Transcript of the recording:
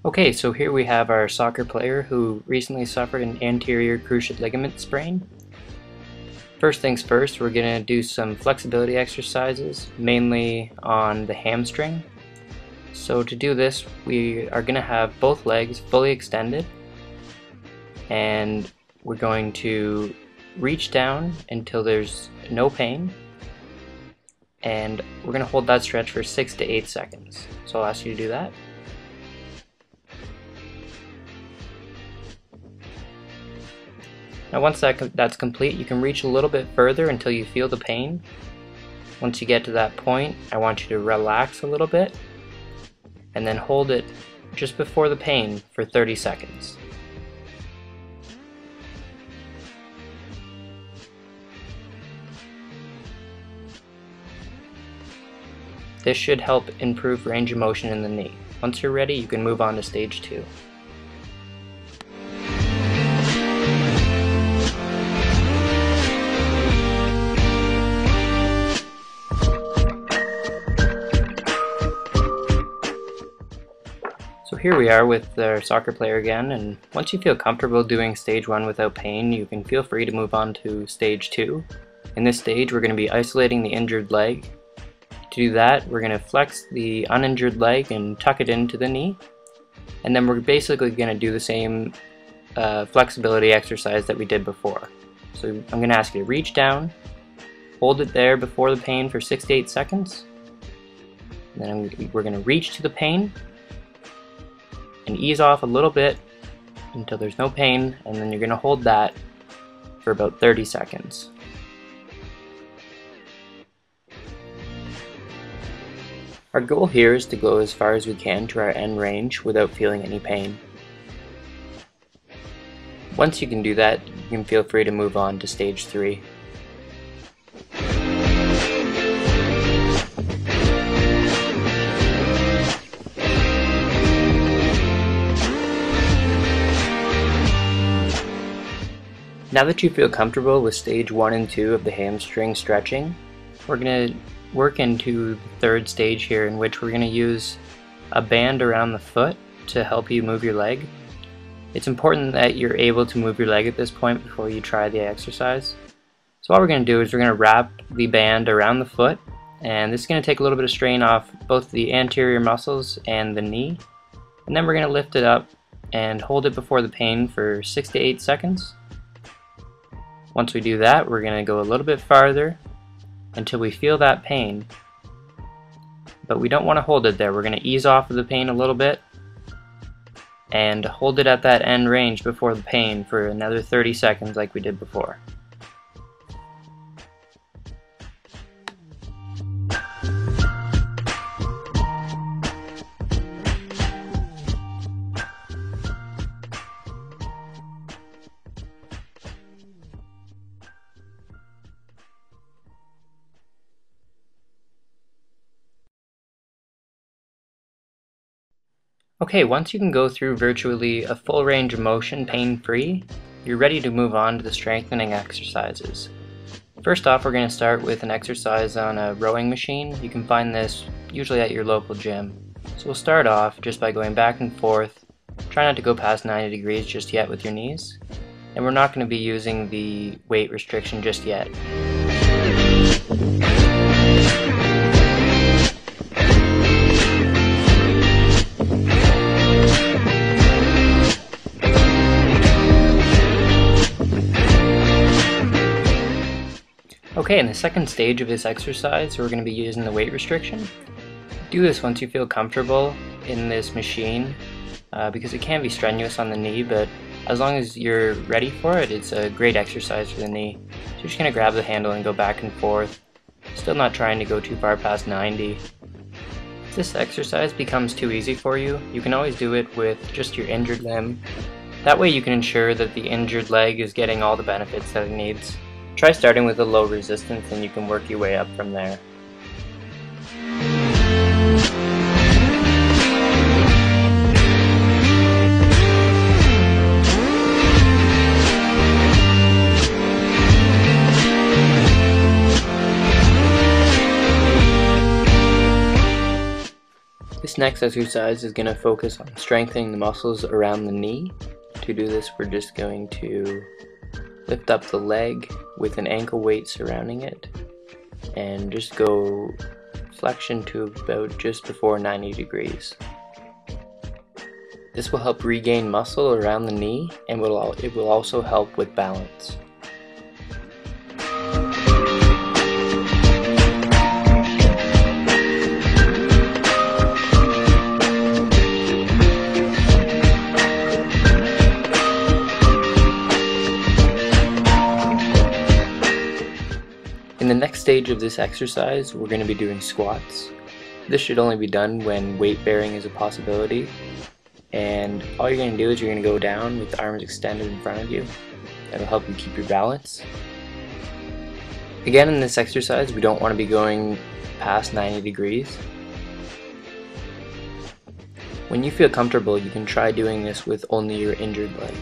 Okay, so here we have our soccer player who recently suffered an anterior cruciate ligament sprain. First things first, we're going to do some flexibility exercises, mainly on the hamstring. So to do this, we are going to have both legs fully extended, and we're going to reach down until there's no pain, and we're going to hold that stretch for 6 to 8 seconds. So I'll ask you to do that. Now once that's complete, you can reach a little bit further until you feel the pain. Once you get to that point, I want you to relax a little bit and then hold it just before the pain for 30 seconds. This should help improve range of motion in the knee. Once you're ready, you can move on to stage 2. So here we are with our soccer player again, and once you feel comfortable doing stage 1 without pain, you can feel free to move on to stage 2. In this stage, we're going to be isolating the injured leg. To do that, we're going to flex the uninjured leg and tuck it into the knee, and then we're basically going to do the same flexibility exercise that we did before. So I'm going to ask you to reach down, hold it there before the pain for 6 to 8 seconds, and then we're going to reach to the pain and ease off a little bit until there's no pain, and then you're going to hold that for about 30 seconds. Our goal here is to go as far as we can to our end range without feeling any pain. Once you can do that, you can feel free to move on to stage 3. Now that you feel comfortable with stage 1 and 2 of the hamstring stretching, we're going to work into the third stage here, in which we're going to use a band around the foot to help you move your leg. It's important that you're able to move your leg at this point before you try the exercise. So what we're going to do is we're going to wrap the band around the foot, and this is going to take a little bit of strain off both the anterior muscles and the knee. And then we're going to lift it up and hold it before the pain for 6 to 8 seconds. Once we do that, we're going to go a little bit farther until we feel that pain, but we don't want to hold it there. We're going to ease off of the pain a little bit and hold it at that end range before the pain for another 30 seconds like we did before. Okay, once you can go through virtually a full range of motion pain-free, you're ready to move on to the strengthening exercises. First off, we're going to start with an exercise on a rowing machine. You can find this usually at your local gym. So we'll start off just by going back and forth. Try not to go past 90 degrees just yet with your knees. And we're not going to be using the weight restriction just yet. Okay, in the second stage of this exercise, we're going to be using the weight restriction. Do this once you feel comfortable in this machine, because it can be strenuous on the knee, but as long as you're ready for it, it's a great exercise for the knee. So you're just going to grab the handle and go back and forth, still not trying to go too far past 90. If this exercise becomes too easy for you, you can always do it with just your injured limb. That way you can ensure that the injured leg is getting all the benefits that it needs. Try starting with a low resistance and you can work your way up from there. This next exercise is going to focus on strengthening the muscles around the knee. To do this, we're just going to lift up the leg with an ankle weight surrounding it and just go flexion to about just before 90 degrees. This will help regain muscle around the knee and it will also help with balance. In the next stage of this exercise, we're going to be doing squats. This should only be done when weight bearing is a possibility. And all you're going to do is you're going to go down with the arms extended in front of you. That'll help you keep your balance. Again, in this exercise, we don't want to be going past 90 degrees. When you feel comfortable, you can try doing this with only your injured leg.